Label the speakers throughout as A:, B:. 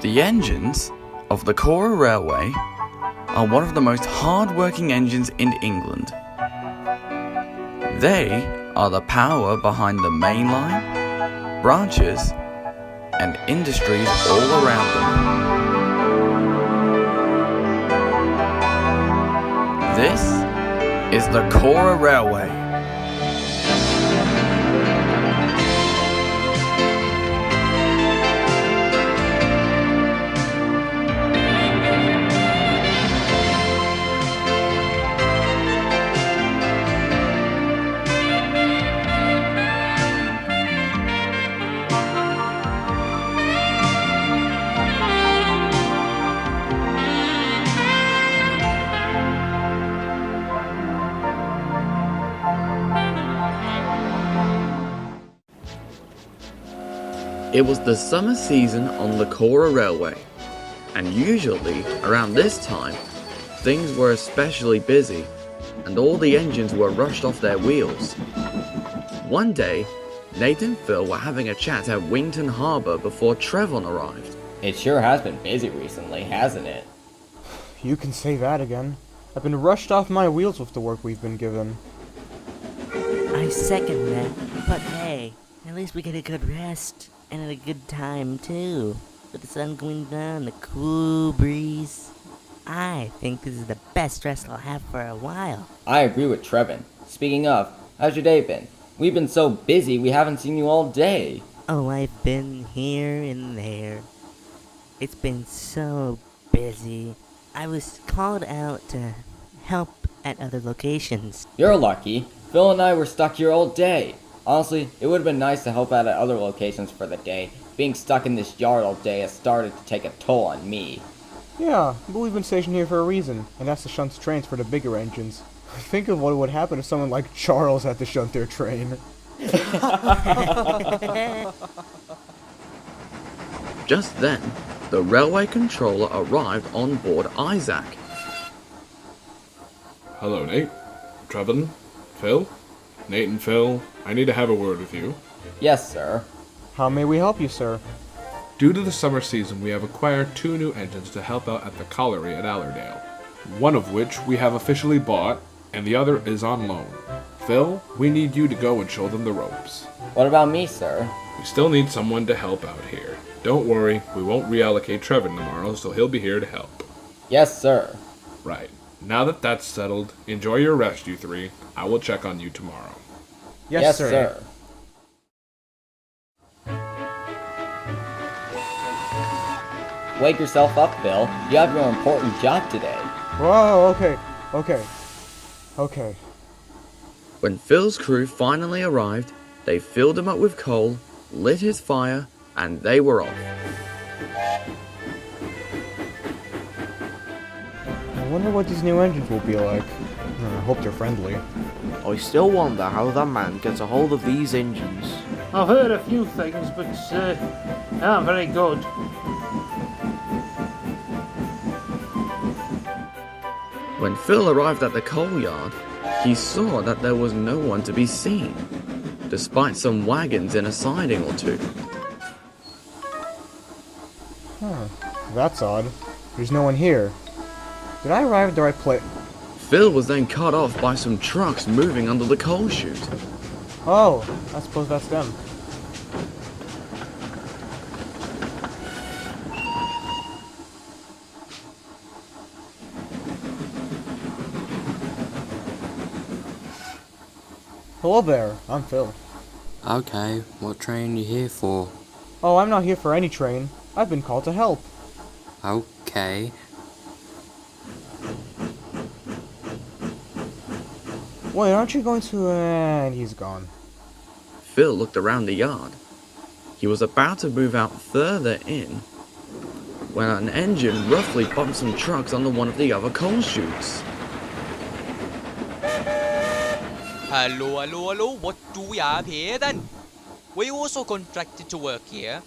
A: The engines of the Cora Railway are one of the most hard-working engines in England. They are the power behind the main line, branches, and industries all around them. This is the Cora Railway. It was the summer season on the Cora Railway, and usually around this time, things were especially busy, and all the engines were rushed off their wheels. One day, Nate and Phil were having a chat at Wington Harbour before Trevon arrived.
B: It sure has been busy recently, hasn't it?
C: You can say that again. I've been rushed off my wheels with the work we've been given.
D: I second that, but hey, at least we get a good rest. And at a good time, too. With the sun going down, the cool breeze. I think this is the best rest I'll have for a while.
B: I agree with Trevon. Speaking of, how's your day been? We've been so busy we haven't seen you all day.
D: Oh, I've been here and there. It's been so busy. I was called out to help at other locations.
B: You're lucky. Phil and I were stuck here all day. Honestly, it would have been nice to help out at other locations for the day. Being stuck in this yard all day has started to take a toll on me.
C: Yeah, but we've been stationed here for a reason, and that's to shunt trains for the bigger engines. Think of what would happen if someone like Charles had to shunt their train.
A: Just then, the railway controller arrived on board Isaac.
E: Hello, Nate. Trevon? Phil? Nate and Phil, I need to have a word with you.
B: Yes, sir.
C: How may we help you, sir?
E: Due to the summer season, we have acquired 2 new engines to help out at the colliery at Allerdale. One of which we have officially bought, and the other is on loan. Phil, we need you to go and show them the ropes.
B: What about me, sir?
E: We still need someone to help out here. Don't worry, we won't reallocate Trevon tomorrow, so he'll be here to help.
B: Yes, sir.
E: Right. Now that that's settled, enjoy your rest, you 3. I will check on you tomorrow.
C: Yes, sir.
B: Wake yourself up, Phil. You have your important job today.
C: Whoa, okay.
A: When Phil's crew finally arrived, they filled him up with coal, lit his fire, and they were off.
C: I wonder what these new engines will be like. I hope they're friendly.
F: I still wonder how that man gets a hold of these engines.
G: I've heard a few things, but they aren't very good.
A: When Phil arrived at the coal yard, he saw that there was no one to be seen, despite some wagons in a siding or two.
C: That's odd. There's no one here. Did I arrive at the right place?
A: Phil was then cut off by some trucks moving under the coal chute.
C: Oh, I suppose that's them. Hello there, I'm Phil.
F: Okay, what train are you here for?
C: Oh, I'm not here for any train. I've been called to help.
F: Okay.
C: Wait, aren't you going to... and he's gone.
A: Phil looked around the yard. He was about to move out further in when an engine roughly bumped some trucks under one of the other coal chutes.
H: Hello, what do we have here then? Were you also contracted to work here?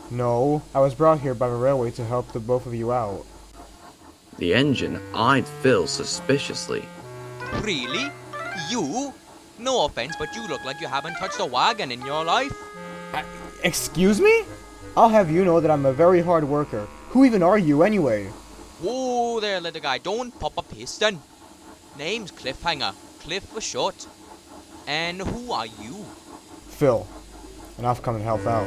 C: No, I was brought here by the railway to help the both of you out.
A: The engine eyed Phil suspiciously.
H: Really? You? No offense, but you look like you haven't touched a wagon in your life.
C: Excuse me? I'll have you know that I'm a very hard worker. Who even are you, anyway?
H: Whoa there, little guy, don't pop a piston. Name's Cliffhanger, Cliff for short. And who are you?
C: Phil. And I've come to help out.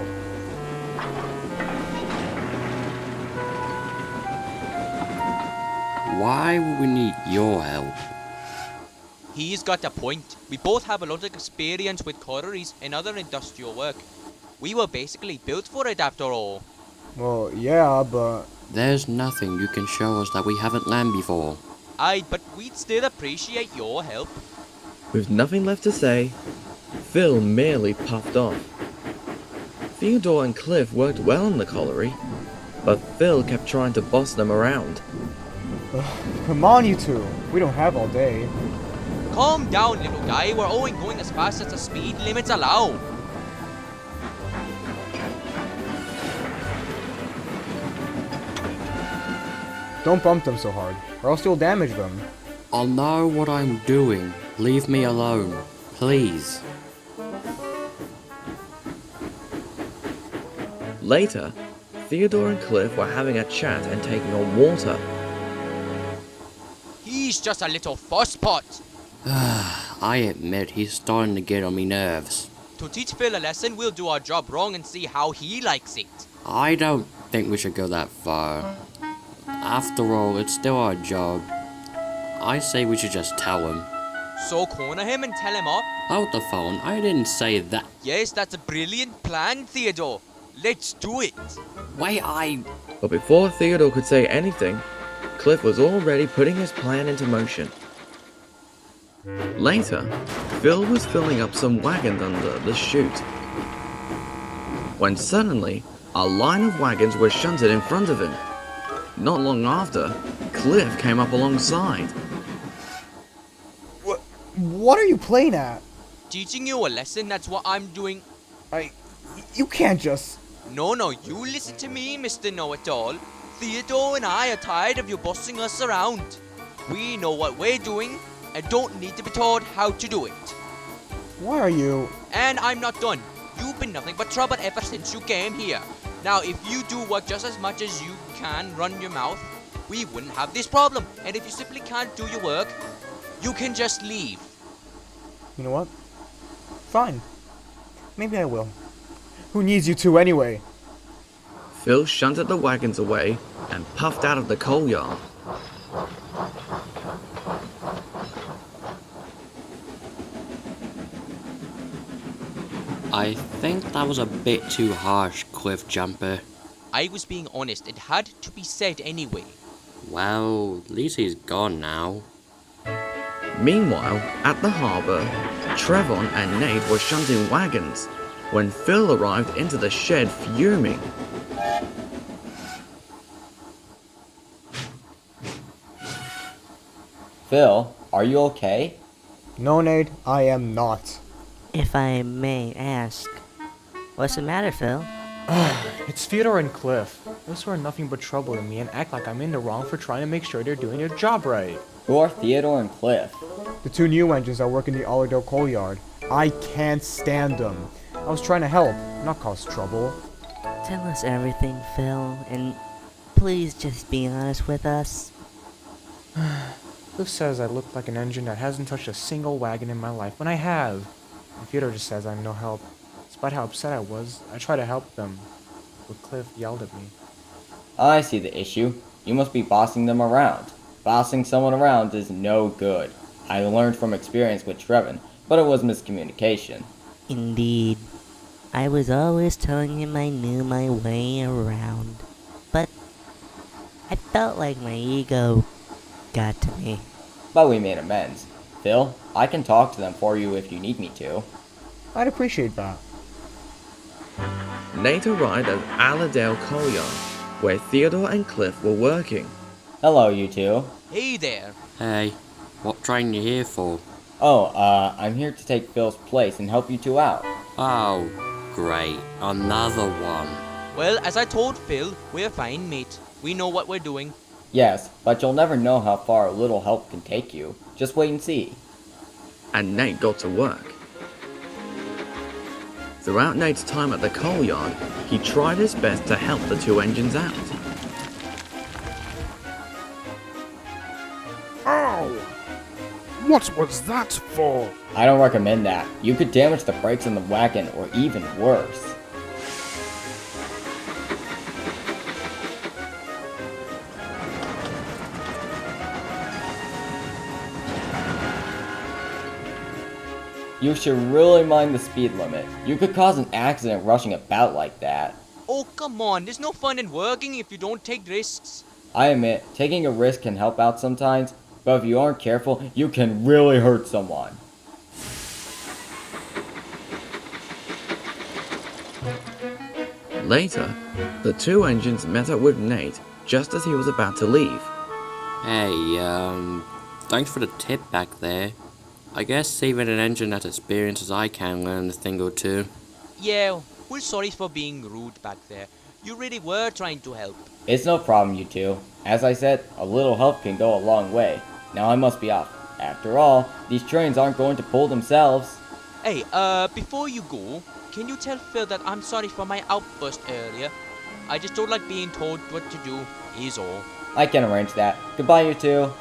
I: Why would we need your help?
H: He's got a point. We both have a lot of experience with quarries and other industrial work. We were basically built for it after all.
C: Well, yeah, but...
I: There's nothing you can show us that we haven't learned before.
H: Aye, but we'd still appreciate your help.
A: With nothing left to say, Phil merely puffed off. Theodore and Cliff worked well in the colliery, but Phil kept trying to boss them around.
C: Come on, you two. We don't have all day.
H: Calm down, little guy. We're only going as fast as the speed limits allow.
C: Don't bump them so hard, or else you'll damage them.
I: I'll know what I'm doing. Leave me alone, please.
A: Later, Theodore and Cliff were having a chat and taking on water.
H: He's just a little fusspot.
I: I admit he's starting to get on me nerves.
H: To teach Phil a lesson, we'll do our job wrong and see how he likes it.
I: I don't think we should go that far. After all, it's still our job. I say we should just tell him.
H: So corner him and tell him off?
I: Hold the phone, I didn't say that.
H: Yes, that's a brilliant plan, Theodore. Let's do it.
I: Wait,
A: But before Theodore could say anything, Cliff was already putting his plan into motion. Later, Phil was filling up some wagons under the chute, when suddenly, a line of wagons were shunted in front of him. Not long after, Cliff came up alongside.
C: What are you playing at?
H: Teaching you a lesson, that's what I'm doing.
C: You can't just...
H: No, you listen to me, Mr. Know-It-All. Theodore and I are tired of you bossing us around. We know what we're doing and don't need to be told how to do it.
C: Why are you...
H: And I'm not done. You've been nothing but trouble ever since you came here. Now, if you do work just as much as you can run your mouth, we wouldn't have this problem. And if you simply can't do your work, you can just leave.
C: You know what? Fine. Maybe I will. Who needs you two anyway?
A: Phil shunted the wagons away and puffed out of the coal yard.
I: I think that was a bit too harsh, Cliff Jumper.
H: I was being honest. It had to be said anyway.
I: Well, at least he's gone now.
A: Meanwhile, at the harbour, Trevon and Nate were shunting wagons when Phil arrived into the shed fuming.
B: Phil, are you okay?
C: No, Nate, I am not.
D: If I may ask, what's the matter, Phil?
C: It's Theodore and Cliff. Those two are nothing but trouble to me and act like I'm in the wrong for trying to make sure they're doing their job right.
B: Who are Theodore and Cliff?
C: The two new engines that work in the Allerdale coal yard. I can't stand them. I was trying to help, not cause trouble.
D: Tell us everything, Phil, and please just be honest with us.
C: Cliff says I look like an engine that hasn't touched a single wagon in my life, when I have. And Theodore just says I'm no help. Despite how upset I was, I tried to help them, but Cliff yelled at me.
B: I see the issue. You must be bossing them around. Bossing someone around is no good. I learned from experience with Trevon, but it was miscommunication.
D: Indeed. I was always telling him I knew my way around, but I felt like my ego got to me.
B: But we made amends. Phil, I can talk to them for you if you need me to.
C: I'd appreciate that.
A: Nate arrived at Allerdale coal yard, where Theodore and Cliff were working.
B: Hello, you two.
H: Hey there.
I: Hey, what train you here for?
B: Oh, I'm here to take Phil's place and help you two out.
I: Oh, great, another one.
H: Well, as I told Phil, we're fine, mate. We know what we're doing.
B: Yes, but you'll never know how far a little help can take you. Just wait and see.
A: And Nate got to work. Throughout Nate's time at the coal yard, he tried his best to help the two engines out.
E: What was that for?
B: I don't recommend that. You could damage the brakes in the wagon, or even worse. You should really mind the speed limit. You could cause an accident rushing about like that.
H: Oh, come on. There's no fun in working if you don't take risks.
B: I admit, taking a risk can help out sometimes, but if you aren't careful, you can really hurt someone.
A: Later, the two engines met up with Nate just as he was about to leave.
I: Hey, thanks for the tip back there. I guess even an engine that experiences I can learn a thing or two.
H: Yeah, we're sorry for being rude back there. You really were trying to help.
B: It's no problem, you two. As I said, a little help can go a long way. Now I must be off. After all, these trains aren't going to pull themselves.
H: Hey, before you go, can you tell Phil that I'm sorry for my outburst earlier? I just don't like being told what to do, is all.
B: I can arrange that. Goodbye, you two.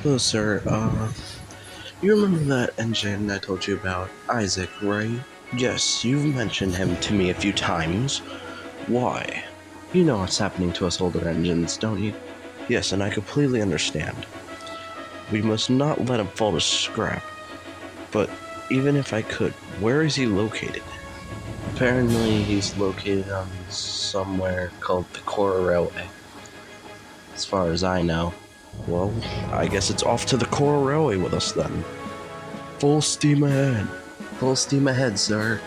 J: Hello, sir. You remember that engine I told you about, Isaac, right? Yes, you've mentioned him to me a few times. Why? You know what's happening to us older engines, don't you? Yes, and I completely understand. We must not let him fall to scrap. But even if I could, where is he located? Apparently, he's located on somewhere called the Cora Railway. As far as I know. Well, I guess it's off to the Cora Railway with us then. Full steam ahead. Full steam ahead, sir.